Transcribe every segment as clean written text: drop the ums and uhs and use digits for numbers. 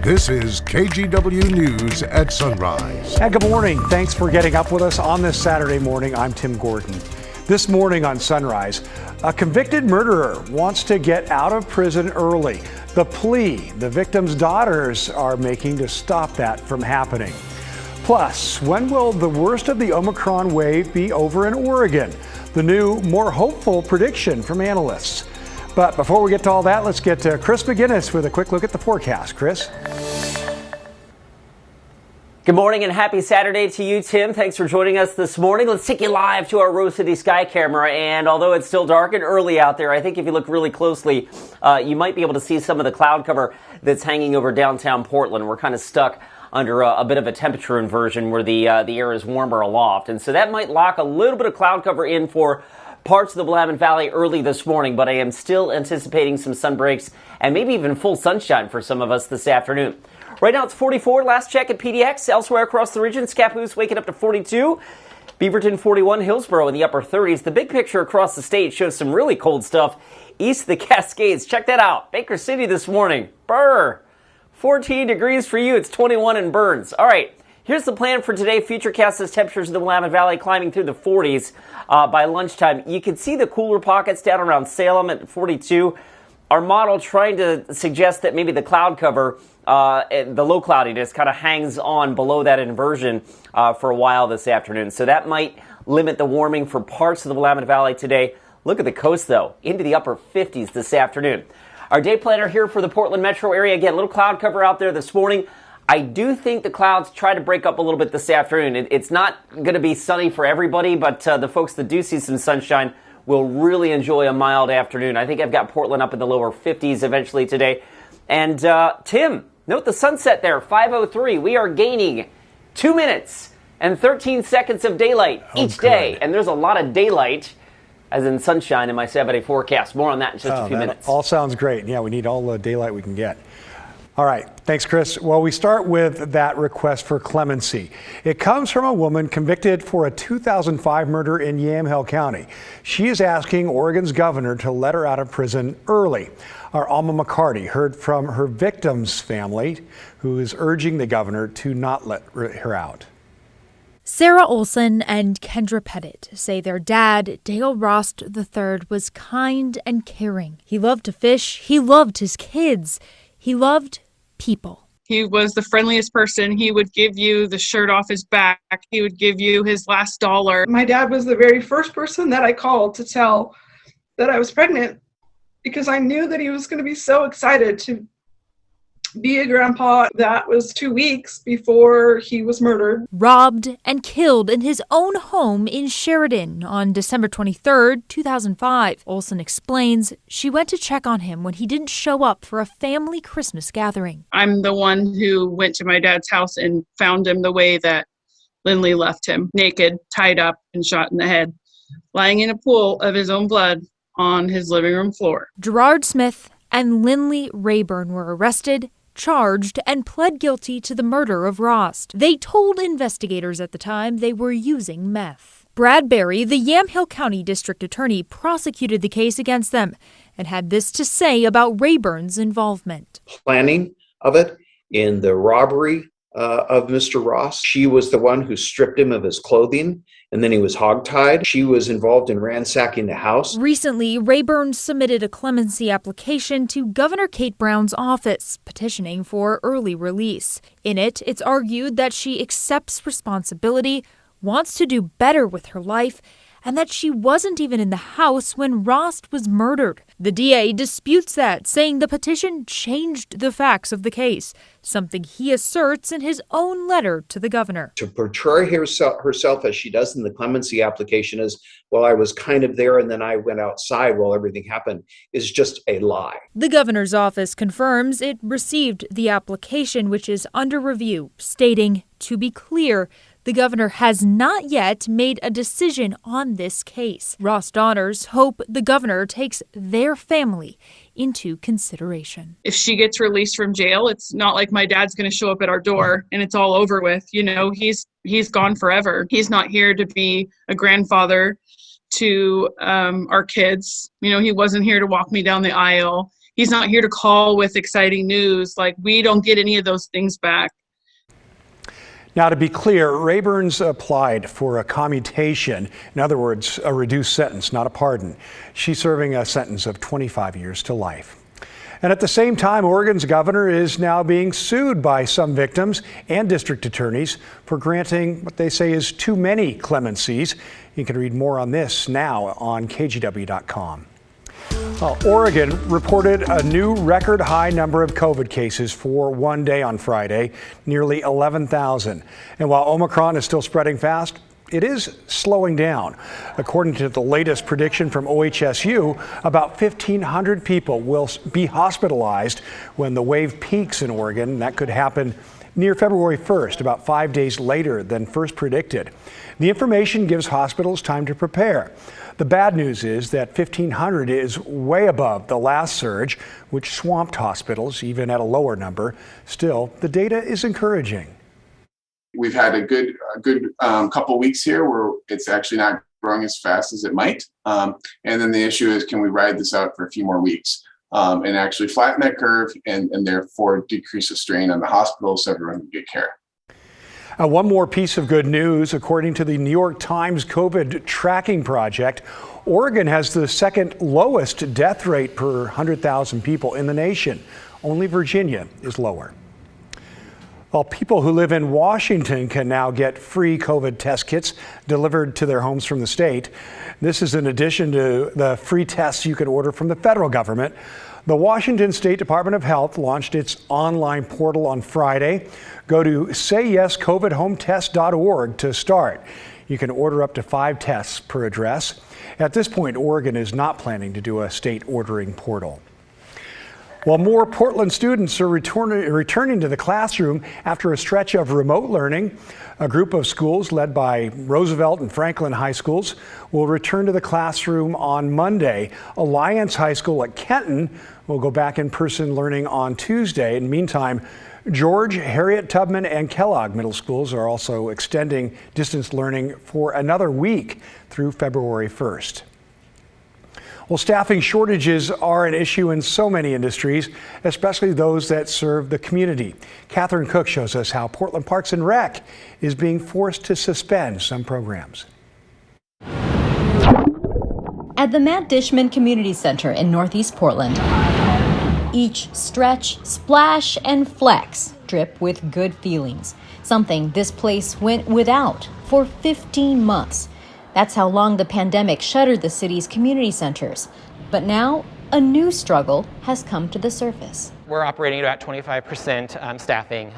This is KGW News at Sunrise. And good morning. Thanks for getting up with us on this Saturday morning. I'm Tim Gordon. This morning on Sunrise, a convicted murderer wants to get out of prison early. The plea the victim's daughters are making to stop that from happening. Plus, when will the worst of the Omicron wave be over in Oregon? The new, more hopeful prediction from analysts. But before we get to all that, let's get to Chris McGinnis with a quick look at the forecast. Chris? Good morning and happy Saturday to you, Tim. Thanks for joining us this morning. Let's take you live to our Rose City sky camera. And although it's still dark and early out there, I think if you look really closely, you might be able to see some of the cloud cover that's hanging over downtown Portland. We're kind of stuck under a bit of a temperature inversion where the air is warmer aloft. And so that might lock a little bit of cloud cover in for parts of the Willamette Valley early this morning, but I am still anticipating some sun breaks and maybe even full sunshine for some of us this afternoon. Right now it's 44, last check at PDX. Elsewhere across the region, Scappoose waking up to 42, Beaverton 41, Hillsborough in the upper 30s. The big picture across the state shows some really cold stuff east of the Cascades. Check that out. Baker City this morning. Brr. 14 degrees for you. It's 21 in Burns. All right. Here's the plan for today. Futurecast says temperatures in the Willamette Valley climbing through the 40s by lunchtime. You can see the cooler pockets down around Salem at 42. Our model trying to suggest that maybe the cloud cover, the low cloudiness, kind of hangs on below that inversion for a while this afternoon. So that might limit the warming for parts of the Willamette Valley today. Look at the coast, though, into the upper 50s this afternoon. Our day planner here for the Portland metro area. Again, a little cloud cover out there this morning. I do think the clouds try to break up a little bit this afternoon. It's not going to be sunny for everybody, but the folks that do see some sunshine will really enjoy a mild afternoon. I think I've got Portland up in the lower 50s eventually today. And Tim, note the sunset there, 5:03. We are gaining 2 minutes and 13 seconds of daylight each day. And there's a lot of daylight, as in sunshine, in my 7-day forecast. More on that in just a few minutes. All sounds great. Yeah, we need all the daylight we can get. All right. Thanks, Chris. Well, we start with that request for clemency. It comes from a woman convicted for a 2005 murder in Yamhill County. She is asking Oregon's governor to let her out of prison early. Our Alma McCarty heard from her victim's family, who is urging the governor to not let her out. Sarah Olson and Kendra Pettit say their dad, Dale Rost III, was kind and caring. He loved to fish. He loved his kids. He loved people. He was the friendliest person. He would give you the shirt off his back. He would give you his last dollar. My dad was the very first person that I called to tell that I was pregnant because I knew that he was going to be so excited to be a grandpa. That was 2 weeks before he was murdered. Robbed and killed in his own home in Sheridan on December 23rd, 2005. Olson explains she went to check on him when he didn't show up for a family Christmas gathering. I'm the one who went to my dad's house and found him the way that Lindley left him, naked, tied up, and shot in the head, lying in a pool of his own blood on his living room floor. Gerard Smith and Lindley Rayburn were arrested, charged, and pled guilty to the murder of Rost. They told investigators at the time they were using meth. Brad Berry, the Yamhill County District Attorney, prosecuted the case against them and had this to say about Rayburn's involvement. Planning of it in the robbery of Mr. Ross. She was the one who stripped him of his clothing, and then he was hogtied. She was involved in ransacking the house. Recently, Rayburn submitted a clemency application to Governor Kate Brown's office, petitioning for early release. In it, it's argued that she accepts responsibility, wants to do better with her life, and that she wasn't even in the house when Rost was murdered. The DA disputes that, saying the petition changed the facts of the case, something he asserts in his own letter to the governor. To portray herself as she does in the clemency application as, well, I was kind of there and then I went outside while everything happened, is just a lie. The governor's office confirms it received the application, which is under review, stating, to be clear, the governor has not yet made a decision on this case. Ross daughters hope the governor takes their family into consideration. If she gets released from jail, it's not like my dad's going to show up at our door and it's all over with. You know, he's gone forever. He's not here to be a grandfather to our kids. You know, he wasn't here to walk me down the aisle. He's not here to call with exciting news. Like, we don't get any of those things back. Now, to be clear, Rayburn's applied for a commutation, in other words, a reduced sentence, not a pardon. She's serving a sentence of 25 years to life. And at the same time, Oregon's governor is now being sued by some victims and district attorneys for granting what they say is too many clemencies. You can read more on this now on KGW.com. Oregon reported a new record high number of COVID cases for one day on Friday, nearly 11,000. And while Omicron is still spreading fast, it is slowing down. According to the latest prediction from OHSU, about 1,500 people will be hospitalized when the wave peaks in Oregon. That could happen near February 1st, about 5 days later than first predicted. The information gives hospitals time to prepare. The bad news is that 1,500 is way above the last surge, which swamped hospitals, even at a lower number. Still, the data is encouraging. We've had a good couple weeks here where it's actually not growing as fast as it might. And then the issue is, can we ride this out for a few more weeks and actually flatten that curve and therefore decrease the strain on the hospital so everyone can get care. One more piece of good news. According to the New York Times COVID tracking project, Oregon has the second lowest death rate per 100,000 people in the nation. Only Virginia is lower. Well, people who live in Washington can now get free COVID test kits delivered to their homes from the state. This is in addition to the free tests you can order from the federal government. The Washington State Department of Health launched its online portal on Friday. Go to sayyescovidhometest.org to start. You can order up to 5 tests per address. At this point, Oregon is not planning to do a state ordering portal. While more Portland students are returning to the classroom after a stretch of remote learning, a group of schools led by Roosevelt and Franklin High Schools will return to the classroom on Monday. Alliance High School at Kenton will go back in person learning on Tuesday. In the meantime, George, Harriet Tubman, and Kellogg middle schools are also extending distance learning for another week through February 1st. Well, staffing shortages are an issue in so many industries, especially those that serve the community. Catherine Cook shows us how Portland Parks and Rec is being forced to suspend some programs. At the Matt Dishman Community Center in Northeast Portland, each stretch, splash, and flex drip with good feelings, something this place went without for 15 months. That's how long the pandemic shuttered the city's community centers. But now, a new struggle has come to the surface. We're operating at about 25% staffing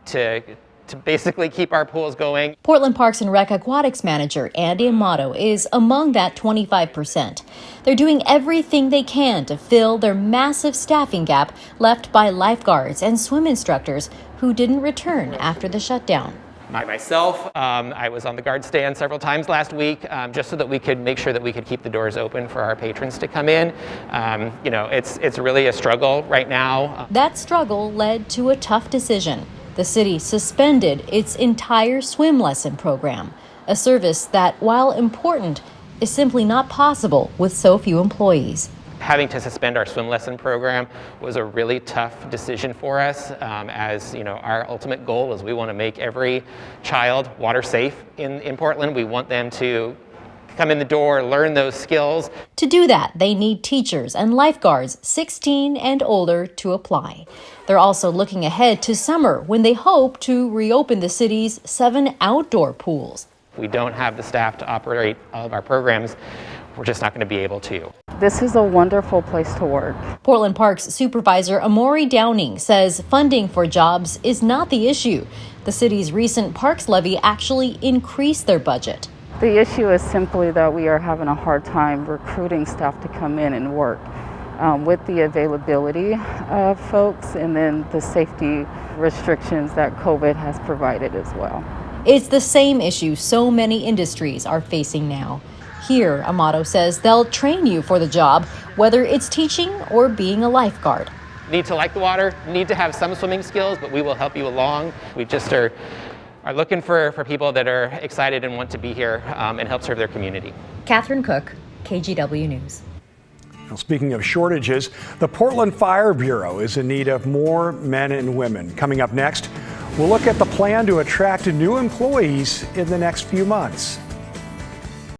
to basically keep our pools going. Portland Parks and Rec Aquatics manager Andy Amato is among that 25%. They're doing everything they can to fill their massive staffing gap left by lifeguards and swim instructors who didn't return after the shutdown. Myself, I was on the guard stand several times last week just so that we could make sure that we could keep the doors open for our patrons to come in. It's really a struggle right now. That struggle led to a tough decision. The city suspended its entire swim lesson program, a service that, while important, is simply not possible with so few employees. Having to suspend our swim lesson program was a really tough decision for us. As you know, our ultimate goal is we want to make every child water safe in Portland. We want them to come in the door, learn those skills. To do that, they need teachers and lifeguards 16 and older to apply. They're also looking ahead to summer when they hope to reopen the city's 7 outdoor pools. We don't have the staff to operate all of our programs. We're just not going to be able to. This is a wonderful place to work. Portland Parks Supervisor Amori Downing says funding for jobs is not the issue. The city's recent parks levy actually increased their budget. The issue is simply that we are having a hard time recruiting staff to come in and work with the availability of folks and then the safety restrictions that COVID has provided as well. It's the same issue so many industries are facing now. Here, Amato says they'll train you for the job, whether it's teaching or being a lifeguard. Need to like the water, need to have some swimming skills, but we will help you along. We just are looking for people that are excited and want to be here and help serve their community. Catherine Cook, KGW News. Well, speaking of shortages, the Portland Fire Bureau is in need of more men and women. Coming up next, we'll look at the plan to attract new employees in the next few months.